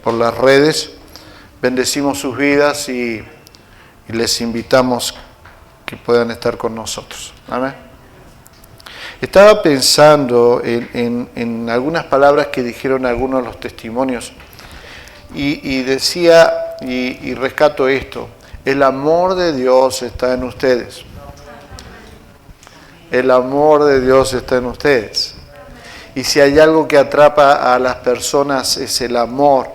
por las redes. Bendecimos sus vidas y les invitamos que puedan estar con nosotros. Amén. Estaba pensando en algunas palabras que dijeron algunos de los testimonios y decía, y rescato esto: el amor de Dios está en ustedes. El amor de Dios está en ustedes. Y si hay algo que atrapa a las personas es el amor,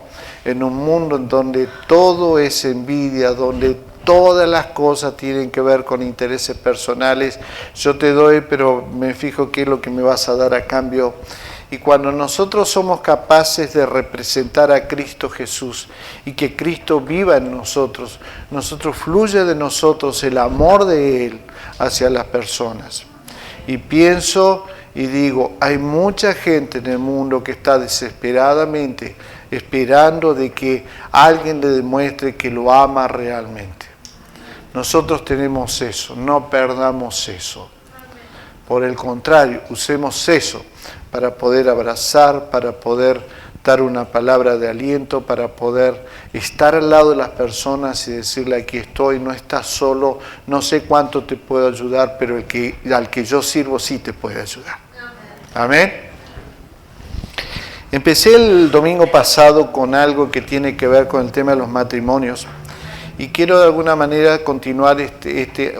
en un mundo en donde todo es envidia, donde todas las cosas tienen que ver con intereses personales. Yo te doy, pero me fijo qué es lo que me vas a dar a cambio. Y cuando nosotros somos capaces de representar a Cristo Jesús y que Cristo viva en nosotros, fluye de nosotros el amor de Él hacia las personas. Y pienso y digo, hay mucha gente en el mundo que está desesperadamente esperando de que alguien le demuestre que lo ama realmente. Nosotros tenemos eso, no perdamos eso. Por el contrario, usemos eso para poder abrazar, para poder dar una palabra de aliento, para poder estar al lado de las personas y decirle: aquí estoy, no estás solo, no sé cuánto te puedo ayudar, pero al que yo sirvo sí te puede ayudar. Amén. Empecé el domingo pasado con algo que tiene que ver con el tema de los matrimonios y quiero de alguna manera continuar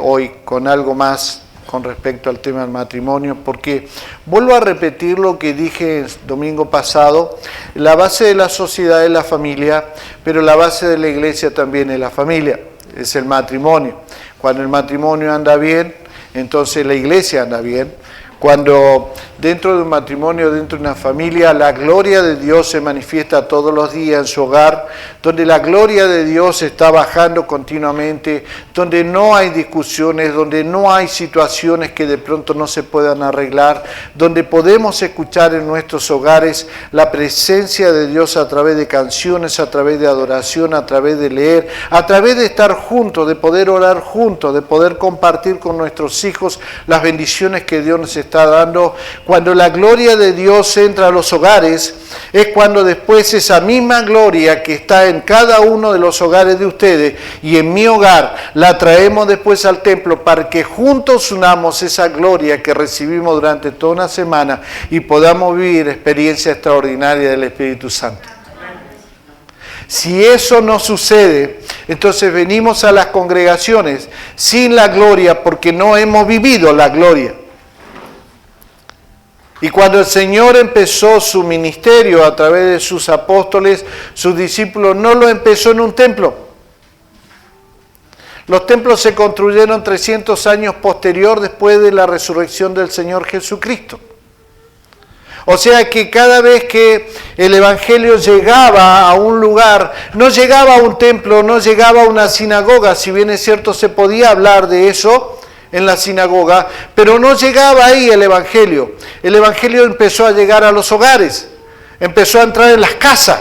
hoy con algo más con respecto al tema del matrimonio, porque vuelvo a repetir lo que dije el domingo pasado: la base de la sociedad es la familia, pero la base de la iglesia también es la familia, es el matrimonio. Cuando el matrimonio anda bien, entonces la iglesia anda bien. Cuando dentro de un matrimonio, dentro de una familia, la gloria de Dios se manifiesta todos los días en su hogar, donde la gloria de Dios está bajando continuamente, donde no hay discusiones, donde no hay situaciones que de pronto no se puedan arreglar, donde podemos escuchar en nuestros hogares la presencia de Dios a través de canciones, a través de adoración, a través de leer, a través de estar juntos, de poder orar juntos, de poder compartir con nuestros hijos las bendiciones que Dios nos está dando. Cuando la gloria de Dios entra a los hogares, es cuando después esa misma gloria que está en cada uno de los hogares de ustedes y en mi hogar, la traemos después al templo para que juntos unamos esa gloria que recibimos durante toda una semana y podamos vivir experiencia extraordinaria del Espíritu Santo. Si eso no sucede, entonces venimos a las congregaciones sin la gloria porque no hemos vivido la gloria. Y cuando el Señor empezó su ministerio a través de sus apóstoles, sus discípulos, no lo empezó en un templo. Los templos se construyeron 300 años posterior después de la resurrección del Señor Jesucristo. O sea que cada vez que el Evangelio llegaba a un lugar, no llegaba a un templo, no llegaba a una sinagoga, si bien es cierto se podía hablar de eso en la sinagoga, pero no llegaba ahí el Evangelio. El Evangelio empezó a llegar a los hogares, empezó a entrar en las casas,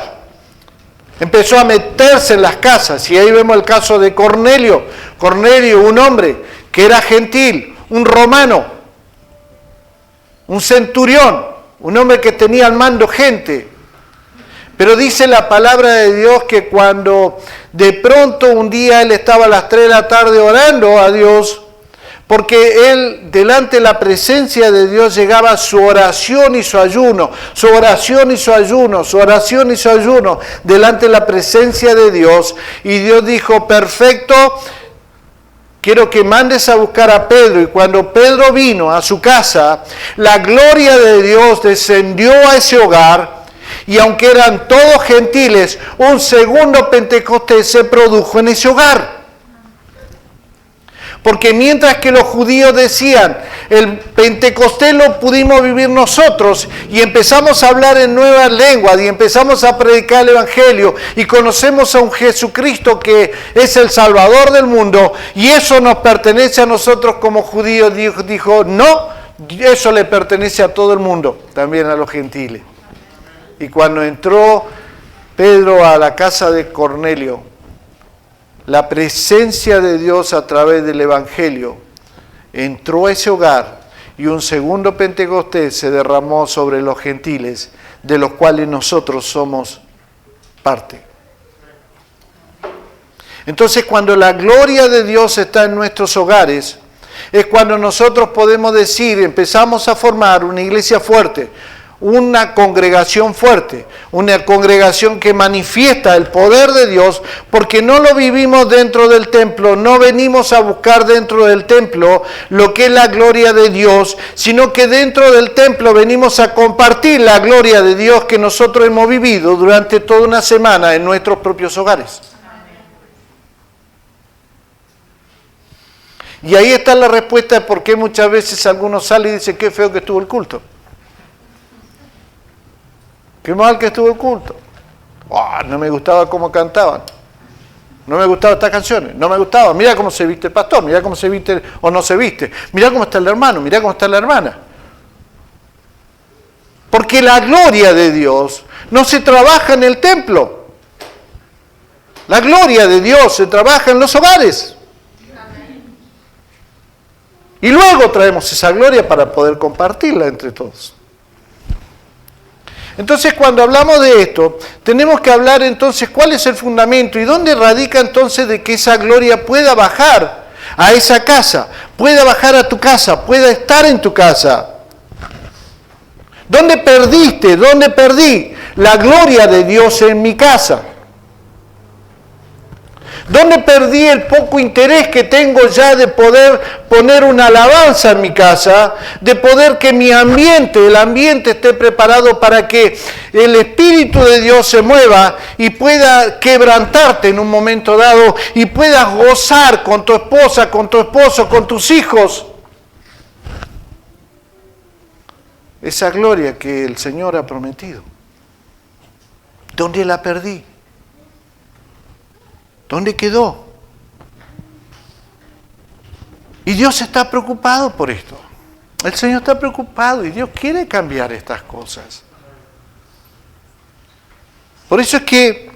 empezó a meterse en las casas. Y ahí vemos el caso de Cornelio. Cornelio, un hombre que era gentil, un romano, un centurión, un hombre que tenía al mando gente. Pero dice la palabra de Dios que cuando de pronto un día él estaba a las 3 de la tarde orando a Dios, porque él, delante de la presencia de Dios, llegaba su oración y su ayuno, su oración y su ayuno, su oración y su ayuno, delante de la presencia de Dios. Y Dios dijo: perfecto, quiero que mandes a buscar a Pedro. Y cuando Pedro vino a su casa, la gloria de Dios descendió a ese hogar. Y aunque eran todos gentiles, un segundo Pentecostés se produjo en ese hogar. Porque mientras que los judíos decían, el Pentecostés lo pudimos vivir nosotros, y empezamos a hablar en nuevas lenguas, y empezamos a predicar el Evangelio, y conocemos a un Jesucristo que es el Salvador del mundo, y eso nos pertenece a nosotros como judíos, dijo, no, eso le pertenece a todo el mundo, también a los gentiles. Y cuando entró Pedro a la casa de Cornelio, la presencia de Dios a través del Evangelio entró a ese hogar y un segundo Pentecostés se derramó sobre los gentiles, de los cuales nosotros somos parte. Entonces, cuando la gloria de Dios está en nuestros hogares, es cuando nosotros podemos decir, empezamos a formar una iglesia fuerte, una congregación fuerte, una congregación que manifiesta el poder de Dios, porque no lo vivimos dentro del templo, no venimos a buscar dentro del templo lo que es la gloria de Dios, sino que dentro del templo venimos a compartir la gloria de Dios que nosotros hemos vivido durante toda una semana en nuestros propios hogares. Y ahí está la respuesta de por qué muchas veces algunos salen y dicen qué feo que estuvo el culto. Qué mal que estuvo el culto. Oh, no me gustaba cómo cantaban. No me gustaban estas canciones. No me gustaba. Mira cómo se viste el pastor. Mira cómo se viste o no se viste. Mira cómo está el hermano. Mira cómo está la hermana. Porque la gloria de Dios no se trabaja en el templo. La gloria de Dios se trabaja en los hogares. Y luego traemos esa gloria para poder compartirla entre todos. Entonces, cuando hablamos de esto, tenemos que hablar entonces cuál es el fundamento y dónde radica entonces de que esa gloria pueda bajar a esa casa, pueda bajar a tu casa, pueda estar en tu casa. ¿Dónde perdiste? ¿Dónde perdí la gloria de Dios en mi casa? ¿Dónde perdí el poco interés que tengo ya de poder poner una alabanza en mi casa? De poder que mi ambiente, el ambiente esté preparado para que el Espíritu de Dios se mueva y pueda quebrantarte en un momento dado y puedas gozar con tu esposa, con tu esposo, con tus hijos. Esa gloria que el Señor ha prometido. ¿Dónde la perdí? ¿Dónde quedó? Y Dios está preocupado por esto. El Señor está preocupado y Dios quiere cambiar estas cosas. Por eso es que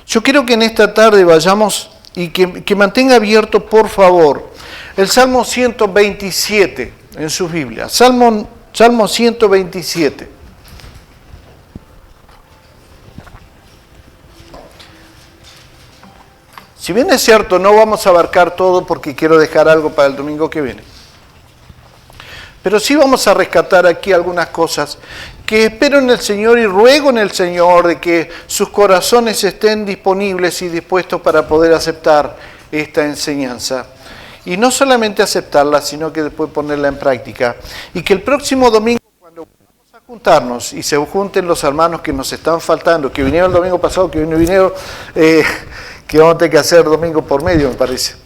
yo quiero que en esta tarde vayamos y que mantenga abierto, por favor, el Salmo 127 en sus Biblias. Salmo 127. Si bien es cierto, no vamos a abarcar todo porque quiero dejar algo para el domingo que viene. Pero sí vamos a rescatar aquí algunas cosas que espero en el Señor y ruego en el Señor de que sus corazones estén disponibles y dispuestos para poder aceptar esta enseñanza. Y no solamente aceptarla, sino que después ponerla en práctica. Y que el próximo domingo, cuando vamos a juntarnos y se junten los hermanos que nos están faltando, que vinieron el domingo pasado, que vinieron... que vamos a tener que hacer domingo por medio, me parece.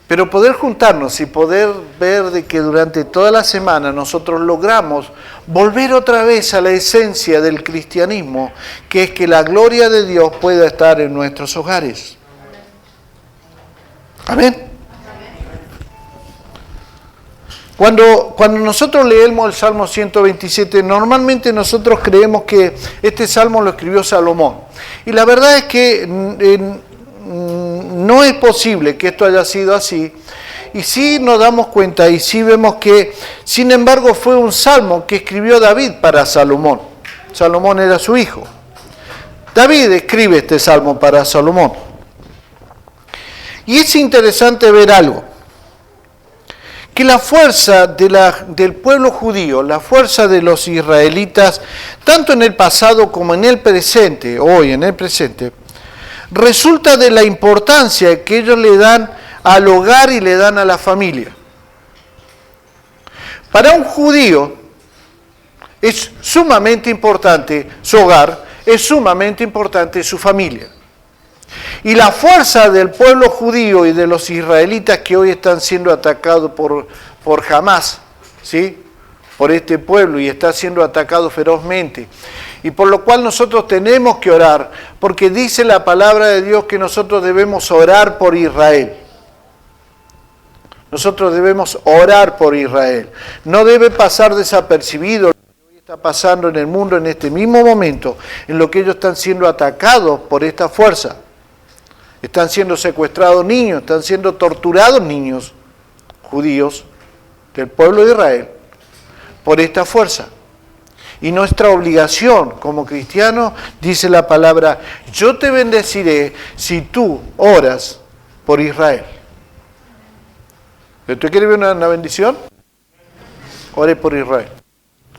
Pero poder juntarnos y poder ver de que durante toda la semana nosotros logramos volver otra vez a la esencia del cristianismo, que es que la gloria de Dios pueda estar en nuestros hogares. Amén. Cuando nosotros leemos el Salmo 127, normalmente nosotros creemos que este Salmo lo escribió Salomón. Y la verdad es que no es posible que esto haya sido así. Y sí nos damos cuenta y sí vemos que, sin embargo, fue un Salmo que escribió David para Salomón. Salomón era su hijo. David escribe este Salmo para Salomón. Y es interesante ver algo. Que la fuerza del pueblo judío, la fuerza de los israelitas, tanto en el pasado como en el presente, hoy en el presente, resulta de la importancia que ellos le dan al hogar y le dan a la familia. Para un judío es sumamente importante su hogar, es sumamente importante su familia. Y la fuerza del pueblo judío y de los israelitas que hoy están siendo atacados por Hamás, ¿sí? Por este pueblo, y está siendo atacado ferozmente. Y por lo cual nosotros tenemos que orar, porque dice la palabra de Dios que nosotros debemos orar por Israel. Nosotros debemos orar por Israel. No debe pasar desapercibido lo que hoy está pasando en el mundo en este mismo momento, en lo que ellos están siendo atacados por esta fuerza. Están siendo secuestrados niños, están siendo torturados niños judíos del pueblo de Israel por esta fuerza. Y nuestra obligación como cristianos, dice la palabra, yo te bendeciré si tú oras por Israel. ¿Usted quiere ver una bendición? Ore por Israel.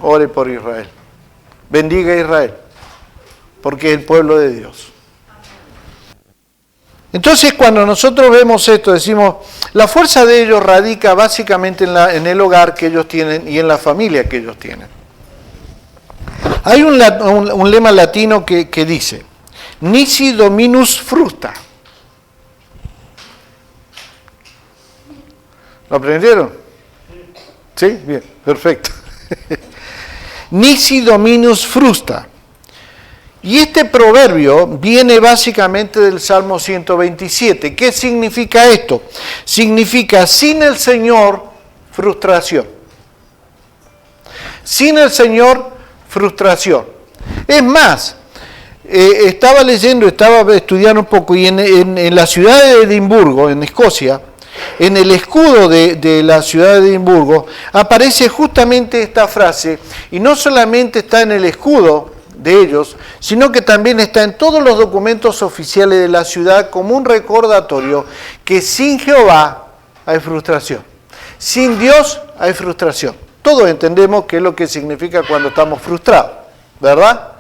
Ore por Israel. Bendiga a Israel, porque es el pueblo de Dios. Entonces, cuando nosotros vemos esto, decimos, la fuerza de ellos radica básicamente en el hogar que ellos tienen y en la familia que ellos tienen. Hay un lema latino que dice, nisi dominus frusta. ¿Lo aprendieron? ¿Sí? Bien, perfecto. Nisi dominus frusta. Y este proverbio viene básicamente del Salmo 127. ¿Qué significa esto? Significa sin el Señor, frustración. Sin el Señor, frustración. Es más, estaba estudiando un poco, y en la ciudad de Edimburgo, en Escocia, en el escudo de la ciudad de Edimburgo, aparece justamente esta frase, y no solamente está en el escudo de ellos, sino que también está en todos los documentos oficiales de la ciudad como un recordatorio que sin Jehová hay frustración. Sin Dios hay frustración. Todos entendemos qué es lo que significa cuando estamos frustrados, ¿verdad?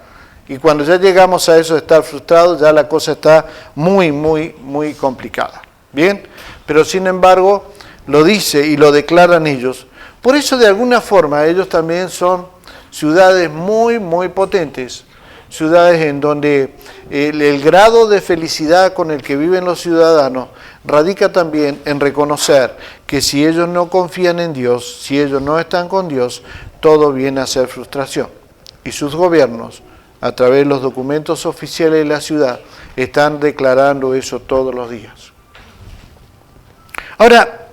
Y cuando ya llegamos a eso de estar frustrados, ya la cosa está muy, muy, muy complicada. ¿Bien? Pero sin embargo, lo dice y lo declaran ellos. Por eso, de alguna forma, ellos también son ciudades muy, muy potentes, ciudades en donde el grado de felicidad con el que viven los ciudadanos radica también en reconocer que si ellos no confían en Dios, si ellos no están con Dios, todo viene a ser frustración. Y sus gobiernos, a través de los documentos oficiales de la ciudad, están declarando eso todos los días. Ahora,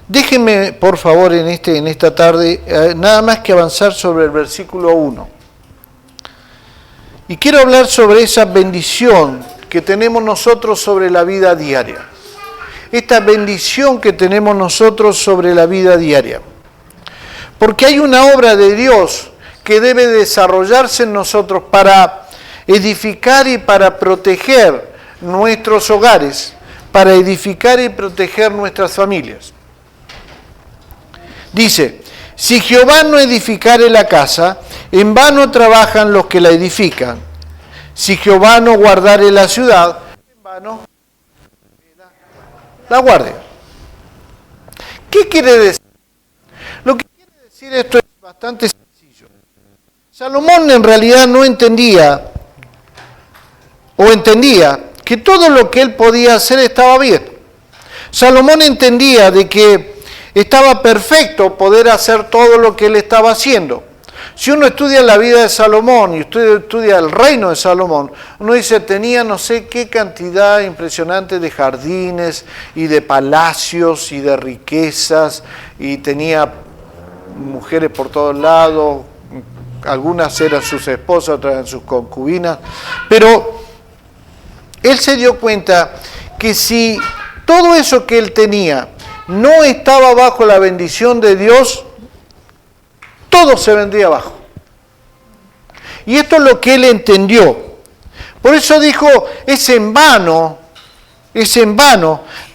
déjenme, por favor, en esta tarde, nada más que avanzar sobre el versículo 1. Y quiero hablar sobre esa bendición que tenemos nosotros sobre la vida diaria. Esta bendición que tenemos nosotros sobre la vida diaria. Porque hay una obra de Dios que debe desarrollarse en nosotros para edificar y para proteger nuestros hogares, para edificar y proteger nuestras familias. Dice, si Jehová no edificare la casa, en vano trabajan los que la edifican. Si Jehová no guardare la ciudad, en vano la guardia. ¿Qué quiere decir? Lo que quiere decir esto es bastante sencillo. Salomón en realidad no entendía que todo lo que él podía hacer estaba bien. Salomón entendía de que estaba perfecto poder hacer todo lo que él estaba haciendo. Si uno estudia la vida de Salomón y estudia el reino de Salomón, uno dice, tenía no sé qué cantidad impresionante de jardines y de palacios y de riquezas, y tenía mujeres por todos lados, algunas eran sus esposas, otras eran sus concubinas, pero él se dio cuenta que si todo eso que él tenía no estaba bajo la bendición de Dios, todo se vendría abajo. Y esto es lo que él entendió. Por eso dijo, es en vano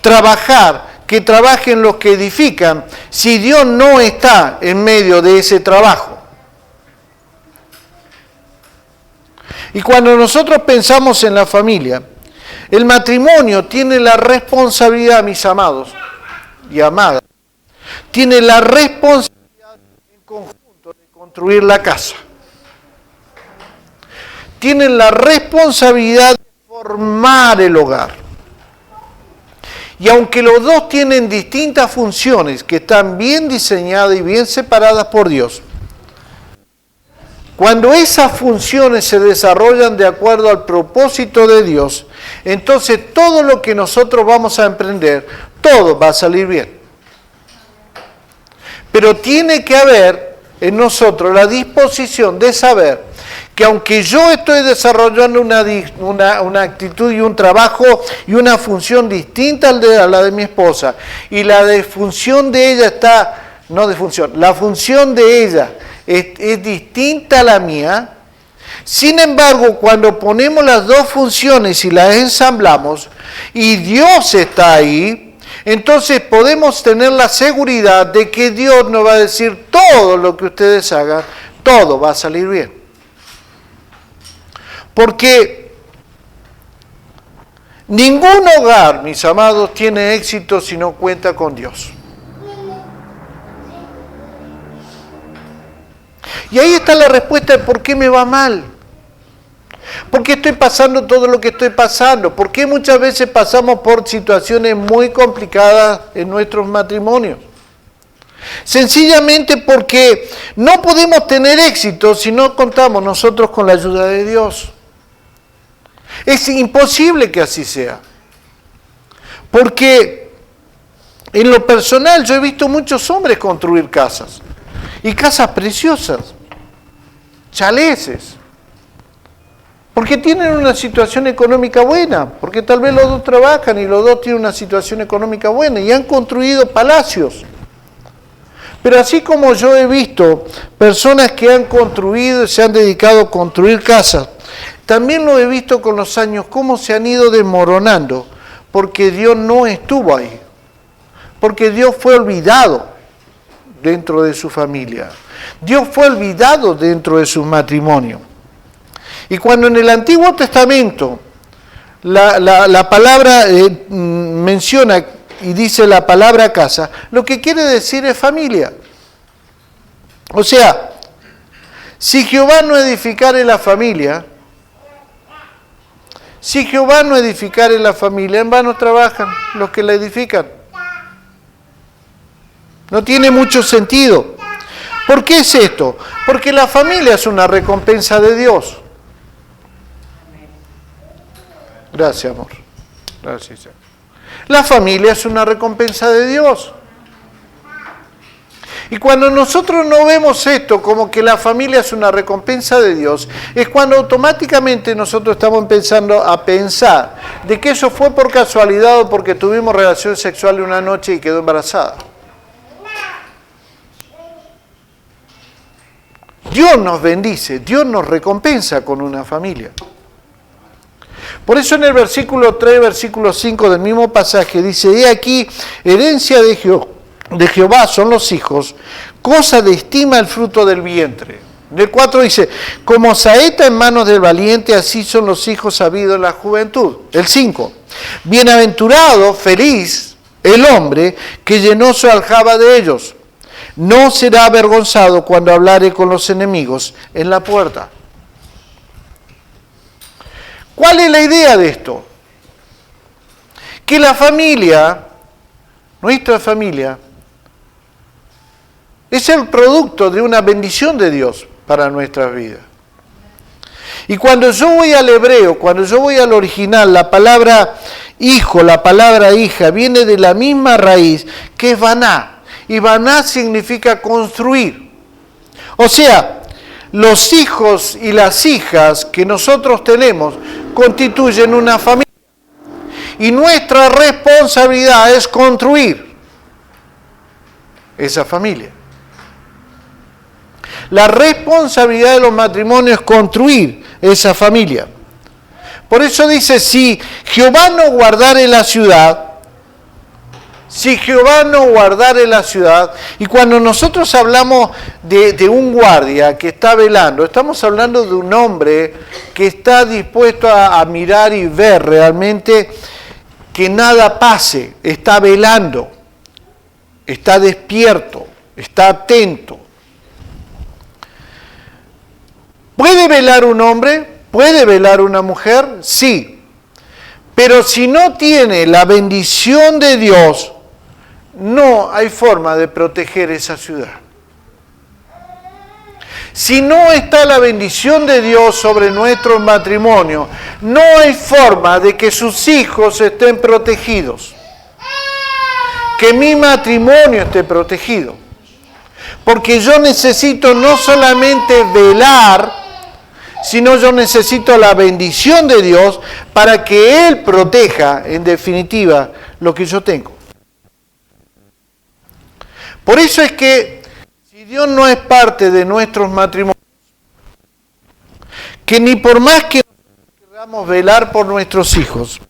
trabajar, que trabajen los que edifican, si Dios no está en medio de ese trabajo. Y cuando nosotros pensamos en la familia, el matrimonio tiene la responsabilidad, mis amados y amadas, tiene la responsabilidad en conjunto de construir la casa. Tienen la responsabilidad de formar el hogar. Y aunque los dos tienen distintas funciones que están bien diseñadas y bien separadas por Dios, cuando esas funciones se desarrollan de acuerdo al propósito de Dios, entonces todo lo que nosotros vamos a emprender, todo va a salir bien. Pero tiene que haber en nosotros la disposición de saber que aunque yo estoy desarrollando una actitud y un trabajo y una función distinta a la de mi esposa, y la función de ella es distinta a la mía. Sin embargo, cuando ponemos las dos funciones y las ensamblamos, y Dios está ahí, entonces podemos tener la seguridad de que Dios nos va a decir todo lo que ustedes hagan, todo va a salir bien. Porque ningún hogar, mis amados, tiene éxito si no cuenta con Dios. Y ahí está la respuesta de por qué me va mal. ¿Por qué estoy pasando todo lo que estoy pasando? ¿Por qué muchas veces pasamos por situaciones muy complicadas en nuestros matrimonios? Sencillamente porque no podemos tener éxito si no contamos nosotros con la ayuda de Dios. Es imposible que así sea. Porque en lo personal yo he visto muchos hombres construir casas. Y casas preciosas. Chaleces. Porque tienen una situación económica buena, porque tal vez los dos trabajan y los dos tienen una situación económica buena y han construido palacios. Pero así como yo he visto personas que han construido, se han dedicado a construir casas, también lo he visto con los años cómo se han ido desmoronando, porque Dios no estuvo ahí, porque Dios fue olvidado dentro de su familia, Dios fue olvidado dentro de su matrimonio. Y cuando en el Antiguo Testamento la palabra menciona y dice la palabra casa, lo que quiere decir es familia. O sea, si Jehová no edificare la familia, en vano trabajan los que la edifican. No tiene mucho sentido. ¿Por qué es esto? Porque la familia es una recompensa de Dios. Gracias, amor. Gracias. La familia es una recompensa de Dios. Y cuando nosotros no vemos esto como que la familia es una recompensa de Dios, es cuando automáticamente nosotros estamos empezando a pensar de que eso fue por casualidad o porque tuvimos relación sexual una noche y quedó embarazada. Dios nos bendice, Dios nos recompensa con una familia. Por eso en el versículo 3, versículo 5 del mismo pasaje dice, he aquí, herencia de Jehová son los hijos, cosa de estima el fruto del vientre. Del 4 dice, como saeta en manos del valiente, así son los hijos sabidos en la juventud. El 5, bienaventurado, feliz, el hombre que llenó su aljaba de ellos. No será avergonzado cuando hablare con los enemigos en la puerta. ¿Cuál es la idea de esto? Que la familia, nuestra familia, es el producto de una bendición de Dios para nuestras vidas. Y cuando yo voy al hebreo, cuando yo voy al original, la palabra hijo, la palabra hija, viene de la misma raíz que es baná. Y baná significa construir. O sea, los hijos y las hijas que nosotros tenemos constituyen una familia. Y nuestra responsabilidad es construir esa familia. La responsabilidad de los matrimonios es construir esa familia. Por eso dice, si Jehová no guardare la ciudad, y cuando nosotros hablamos de un guardia que está velando, estamos hablando de un hombre que está dispuesto a mirar y ver realmente que nada pase, está velando, está despierto, está atento. ¿Puede velar un hombre? ¿Puede velar una mujer? Sí. Pero si no tiene la bendición de Dios, no hay forma de proteger esa ciudad. Si no está la bendición de Dios sobre nuestro matrimonio, no hay forma de que sus hijos estén protegidos. Que mi matrimonio esté protegido. Porque yo necesito no solamente velar, sino yo necesito la bendición de Dios para que Él proteja, en definitiva, lo que yo tengo. Por eso es que, si Si Dios no es parte de nuestros matrimonios, que ni por más que queramos velar por nuestros hijos,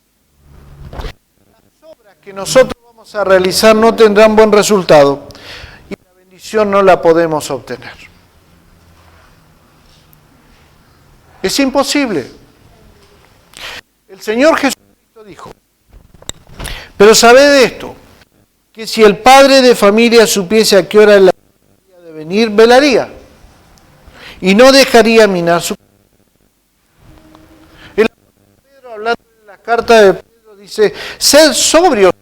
las obras que nosotros vamos a realizar no tendrán buen resultado y la bendición no la podemos obtener. Es imposible. El Señor Jesucristo dijo, pero sabed esto, que si el padre de familia supiese a qué hora la de venir, velaría y no dejaría minar su... El apóstol Pedro, hablando en la carta de Pedro, dice, sed sobrios,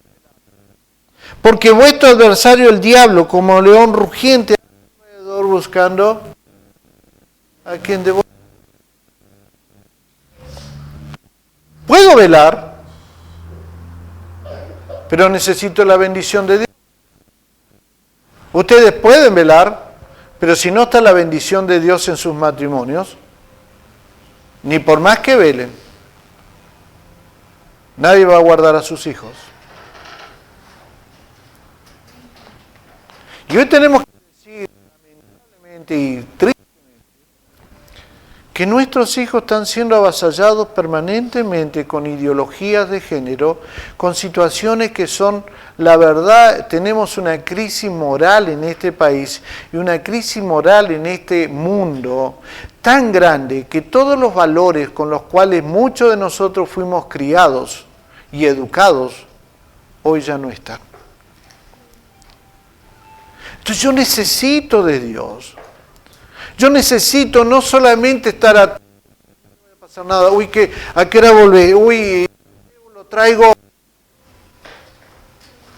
porque vuestro adversario el diablo, como león rugiente, alrededor buscando a quien devorar. Puedo velar, pero necesito la bendición de Dios. Ustedes pueden velar, pero si no está la bendición de Dios en sus matrimonios, ni por más que velen, nadie va a guardar a sus hijos. Y hoy tenemos que decir, lamentablemente y tristemente, que nuestros hijos están siendo avasallados permanentemente con ideologías de género, con situaciones que son, la verdad, tenemos una crisis moral en este país y una crisis moral en este mundo tan grande que todos los valores con los cuales muchos de nosotros fuimos criados y educados, hoy ya no están. Entonces yo necesito de Dios. Yo necesito no solamente estar no va a pasar nada, uy, ¿a qué hora volvé? Uy, lo traigo,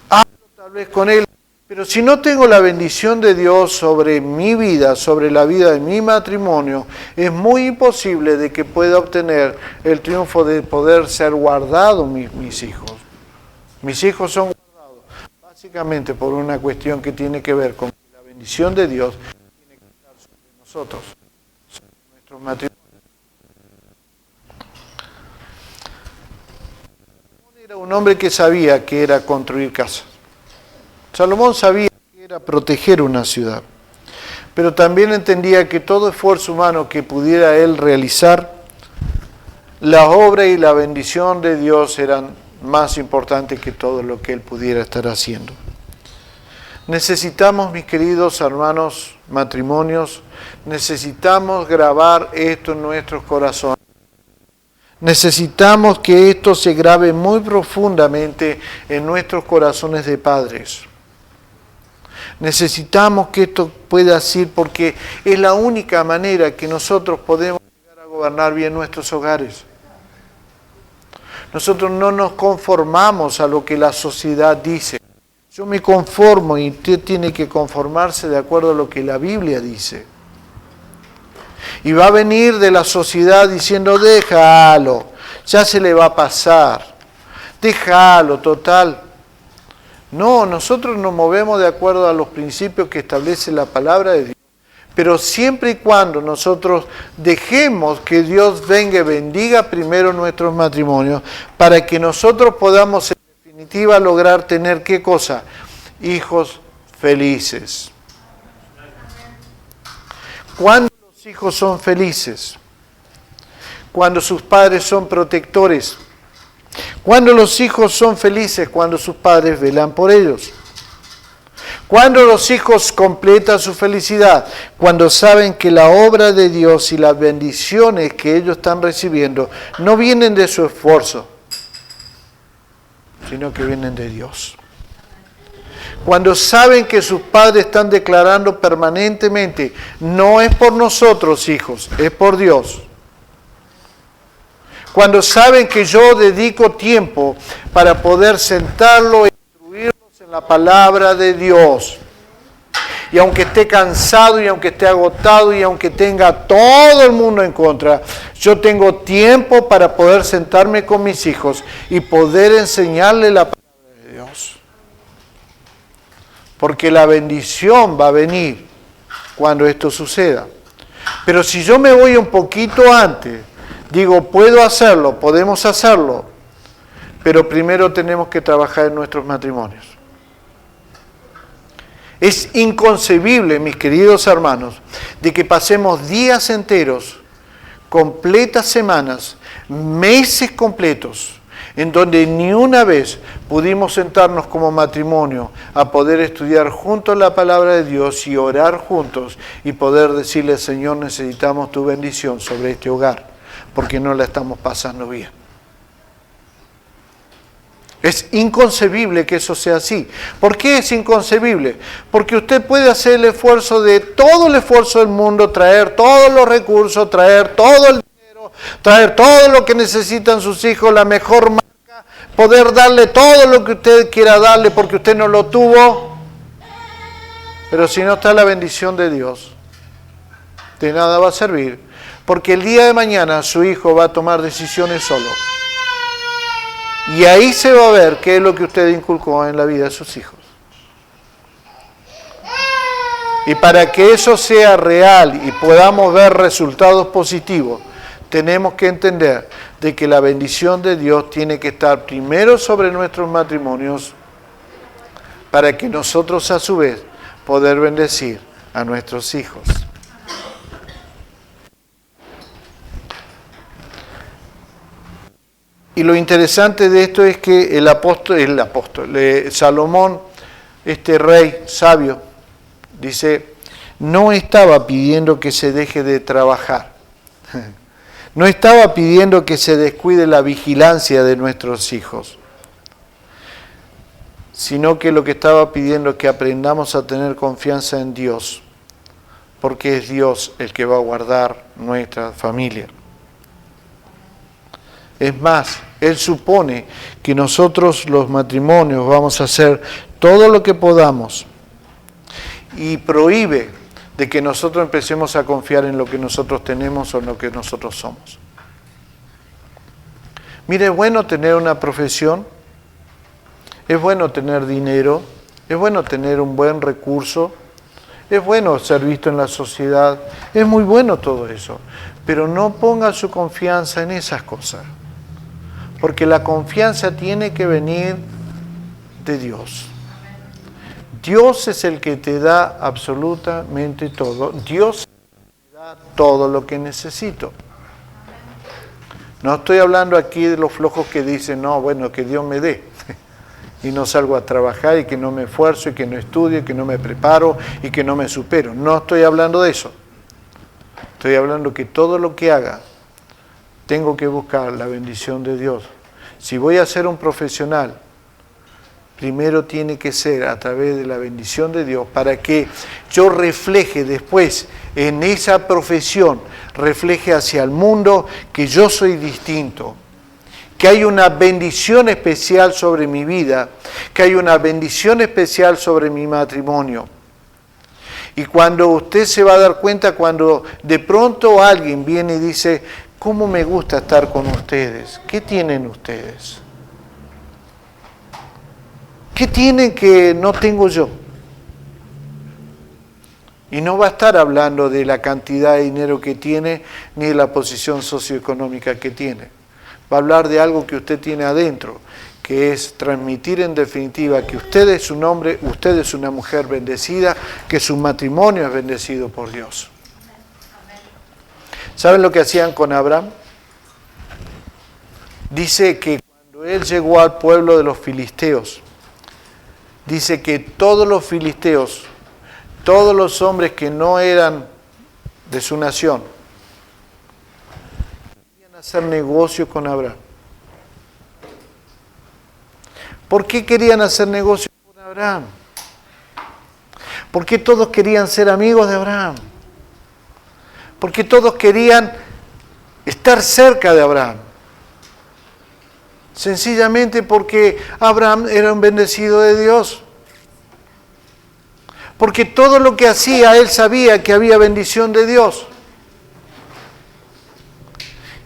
hablo tal vez con él, pero si no tengo la bendición de Dios sobre mi vida, sobre la vida de mi matrimonio, es muy imposible de que pueda obtener el triunfo de poder ser guardado mis hijos. Mis hijos son guardados básicamente por una cuestión que tiene que ver con la bendición de Dios nosotros, nuestros matrimonios. Salomón era un hombre que sabía que era construir casas. Salomón sabía que era proteger una ciudad, pero también entendía que todo esfuerzo humano que pudiera él realizar, la obra y la bendición de Dios eran más importantes que todo lo que él pudiera estar haciendo. Necesitamos, mis queridos hermanos, matrimonios, necesitamos grabar esto en nuestros corazones. Necesitamos que esto se grabe muy profundamente en nuestros corazones de padres. Necesitamos que esto pueda ser porque es la única manera que nosotros podemos llegar a gobernar bien nuestros hogares. Nosotros no nos conformamos a lo que la sociedad dice. Yo me conformo y usted tiene que conformarse de acuerdo a lo que la Biblia dice. Y va a venir de la sociedad diciendo, déjalo, ya se le va a pasar, déjalo, total. No, nosotros nos movemos de acuerdo a los principios que establece la palabra de Dios, pero siempre y cuando nosotros dejemos que Dios venga y bendiga primero nuestros matrimonios, para que nosotros podamos en definitiva lograr tener ¿qué cosa? Hijos felices. ¿Cuándo los hijos son felices? Cuando sus padres son protectores. Cuando los hijos son felices, cuando sus padres velan por ellos. Cuando los hijos completan su felicidad, cuando saben que la obra de Dios y las bendiciones que ellos están recibiendo no vienen de su esfuerzo, sino que vienen de Dios. Cuando saben que sus padres están declarando permanentemente, no es por nosotros, hijos, es por Dios. Cuando saben que yo dedico tiempo para poder sentarlo e instruirlos en la palabra de Dios. Y aunque esté cansado y aunque esté agotado y aunque tenga todo el mundo en contra, yo tengo tiempo para poder sentarme con mis hijos y poder enseñarle la palabra de Dios. Porque la bendición va a venir cuando esto suceda. Pero si yo me voy un poquito antes, digo, puedo hacerlo, podemos hacerlo, pero primero tenemos que trabajar en nuestros matrimonios. Es inconcebible, mis queridos hermanos, de que pasemos días enteros, completas semanas, meses completos, en donde ni una vez pudimos sentarnos como matrimonio a poder estudiar juntos la palabra de Dios y orar juntos y poder decirle, Señor, necesitamos tu bendición sobre este hogar, porque no la estamos pasando bien. Es inconcebible que eso sea así. ¿Por qué es inconcebible? Porque usted puede hacer el esfuerzo del mundo, traer todos los recursos, traer todo el dinero, traer todo lo que necesitan sus hijos, la mejor marca, poder darle todo lo que usted quiera darle porque usted no lo tuvo. Pero si no está la bendición de Dios, de nada va a servir. Porque el día de mañana su hijo va a tomar decisiones solo. Y ahí se va a ver qué es lo que usted inculcó en la vida de sus hijos. Y para que eso sea real y podamos ver resultados positivos, tenemos que entender de que la bendición de Dios tiene que estar primero sobre nuestros matrimonios para que nosotros a su vez poder bendecir a nuestros hijos. Y lo interesante de esto es que Salomón, este rey sabio, dice, no estaba pidiendo que se deje de trabajar. No estaba pidiendo que se descuide la vigilancia de nuestros hijos, sino que lo que estaba pidiendo es que aprendamos a tener confianza en Dios, porque es Dios el que va a guardar nuestra familia. Es más, Él supone que nosotros los matrimonios vamos a hacer todo lo que podamos y prohíbe de que nosotros empecemos a confiar en lo que nosotros tenemos o en lo que nosotros somos. Mire, es bueno tener una profesión, es bueno tener dinero, es bueno tener un buen recurso, es bueno ser visto en la sociedad, es muy bueno todo eso, pero no ponga su confianza en esas cosas. Porque la confianza tiene que venir de Dios. Dios es el que te da absolutamente todo. Dios te da todo lo que necesito. No estoy hablando aquí de los flojos que dicen, no, bueno, que Dios me dé. Y no salgo a trabajar y que no me esfuerzo y que no estudio y que no me preparo y que no me supero. No estoy hablando de eso. Estoy hablando que todo lo que haga, tengo que buscar la bendición de Dios. Si voy a ser un profesional, primero tiene que ser a través de la bendición de Dios para que yo refleje después en esa profesión, refleje hacia el mundo que yo soy distinto, que hay una bendición especial sobre mi vida, que hay una bendición especial sobre mi matrimonio. Y cuando usted se va a dar cuenta, cuando de pronto alguien viene y dice, ¿cómo me gusta estar con ustedes? ¿Qué tienen ustedes? ¿Qué tienen que no tengo yo? Y no va a estar hablando de la cantidad de dinero que tiene, ni de la posición socioeconómica que tiene. Va a hablar de algo que usted tiene adentro, que es transmitir en definitiva que usted es un hombre, usted es una mujer bendecida, que su matrimonio es bendecido por Dios. ¿Saben lo que hacían con Abraham? Dice que cuando él llegó al pueblo de los filisteos, dice que todos los filisteos, todos los hombres que no eran de su nación, querían hacer negocio con Abraham. ¿Por qué querían hacer negocio con Abraham? ¿Por qué todos querían ser amigos de Abraham? Porque todos querían estar cerca de Abraham. Sencillamente porque Abraham era un bendecido de Dios. Porque todo lo que hacía, él sabía que había bendición de Dios.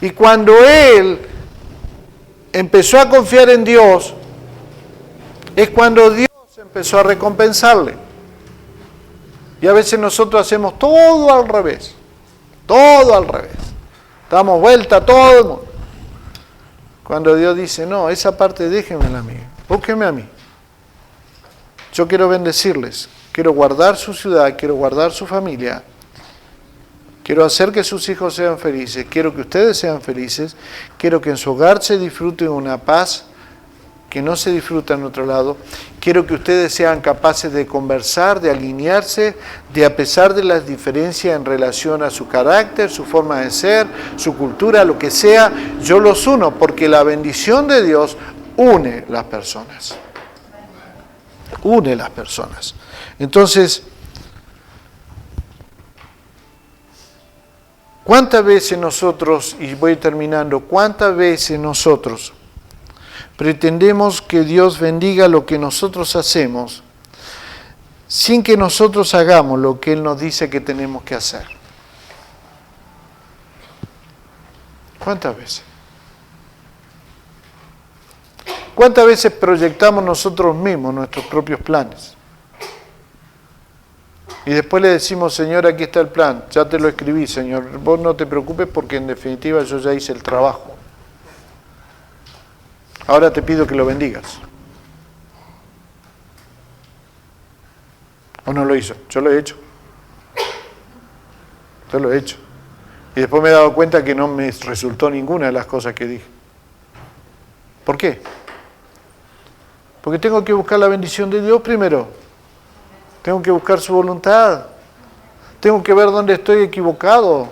Y cuando él empezó a confiar en Dios, es cuando Dios empezó a recompensarle. Y a veces nosotros hacemos todo al revés. Todo al revés. Damos vuelta a todo el mundo. Cuando Dios dice, no, esa parte déjenmela a mí. Búsquenme a mí. Yo quiero bendecirles. quiero guardar su ciudad, quiero guardar su familia, quiero hacer que sus hijos sean felices, quiero que ustedes sean felices, quiero que en su hogar se disfruten una paz que no se disfruta en otro lado. Quiero que ustedes sean capaces de conversar, de alinearse, de a pesar de las diferencias en relación a su carácter, su forma de ser, su cultura, lo que sea, yo los uno, porque la bendición de Dios une las personas. Une las personas. Entonces, ¿cuántas veces nosotros, y voy terminando, cuántas veces nosotros pretendemos que Dios bendiga lo que nosotros hacemos sin que nosotros hagamos lo que Él nos dice que tenemos que hacer? ¿Cuántas veces? ¿Cuántas veces proyectamos nosotros mismos nuestros propios planes? Y después le decimos, Señor, aquí está el plan, ya te lo escribí, Señor, vos no te preocupes porque en definitiva yo ya hice el trabajo. Ahora te pido que lo bendigas. ¿O no lo hizo? Yo lo he hecho. Yo lo he hecho. Y después me he dado cuenta que no me resultó ninguna de las cosas que dije. ¿Por qué? Porque tengo que buscar la bendición de Dios primero. Tengo que buscar su voluntad. Tengo que ver dónde estoy equivocado.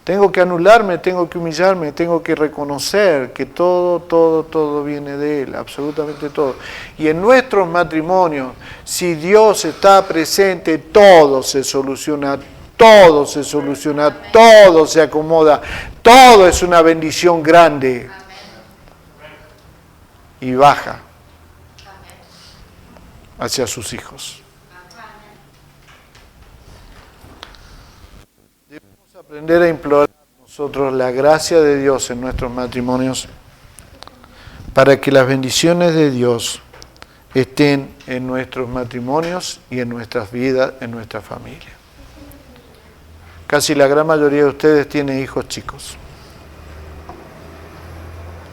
Tengo que anularme, tengo que humillarme, tengo que reconocer que todo viene de Él, absolutamente todo. Y en nuestros matrimonios, si Dios está presente, todo se soluciona, todo se acomoda, todo es una bendición grande y baja hacia sus hijos. Aprender a implorar nosotros la gracia de Dios en nuestros matrimonios para que las bendiciones de Dios estén en nuestros matrimonios y en nuestras vidas, en nuestra familia. Casi la gran mayoría de ustedes tiene hijos chicos.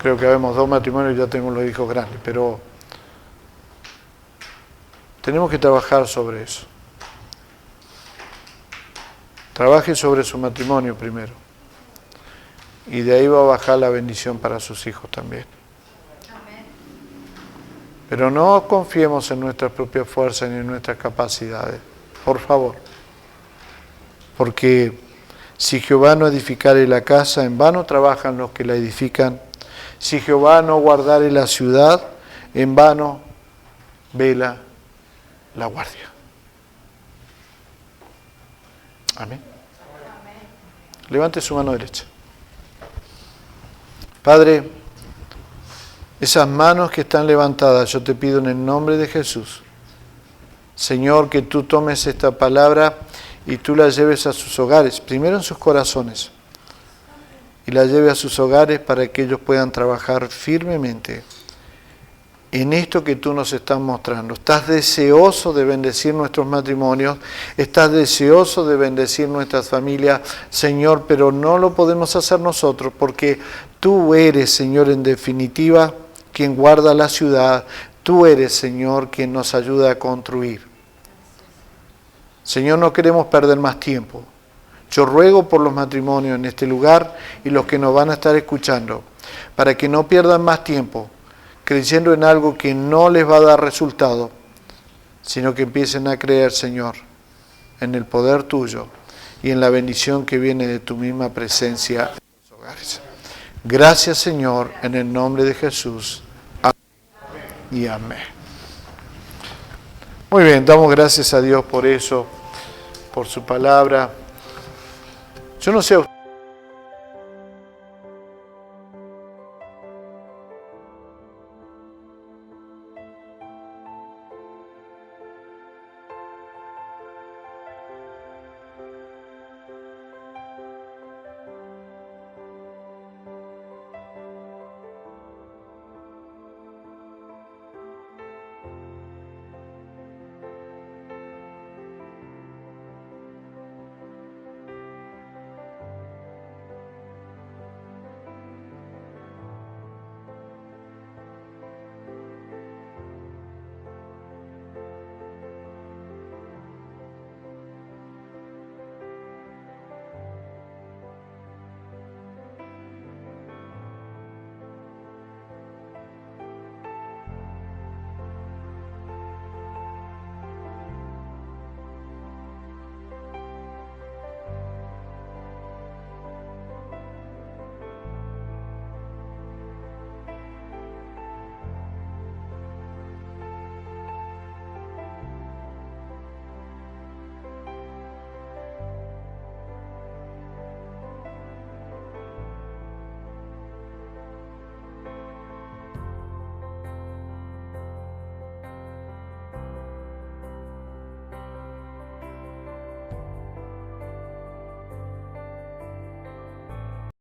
Creo que habemos 2 matrimonios y ya tenemos los hijos grandes, pero tenemos que trabajar sobre eso. Trabaje sobre su matrimonio primero. Y de ahí va a bajar la bendición para sus hijos también. Amén. Pero no confiemos en nuestras propias fuerzas ni en nuestras capacidades. Por favor. Porque si Jehová no edificare la casa, en vano trabajan los que la edifican. Si Jehová no guardare la ciudad, en vano vela la guardia. Amén. Levante su mano derecha. Padre, esas manos que están levantadas, yo te pido en el nombre de Jesús, Señor, que tú tomes esta palabra y tú la lleves a sus hogares, primero en sus corazones, y la lleves a sus hogares para que ellos puedan trabajar firmemente en esto que tú nos estás mostrando. Estás deseoso de bendecir nuestros matrimonios, estás deseoso de bendecir nuestras familias, Señor, pero no lo podemos hacer nosotros porque tú eres, Señor, en definitiva, quien guarda la ciudad. Tú eres, Señor, quien nos ayuda a construir. Señor, no queremos perder más tiempo. Yo ruego por los matrimonios en este lugar y los que nos van a estar escuchando, para que no pierdan más tiempo creyendo en algo que no les va a dar resultado, sino que empiecen a creer, Señor, en el poder tuyo y en la bendición que viene de tu misma presencia en los hogares. Gracias, Señor, en el nombre de Jesús. Amén y amén. Muy bien, damos gracias a Dios por eso, por su palabra. Yo no sé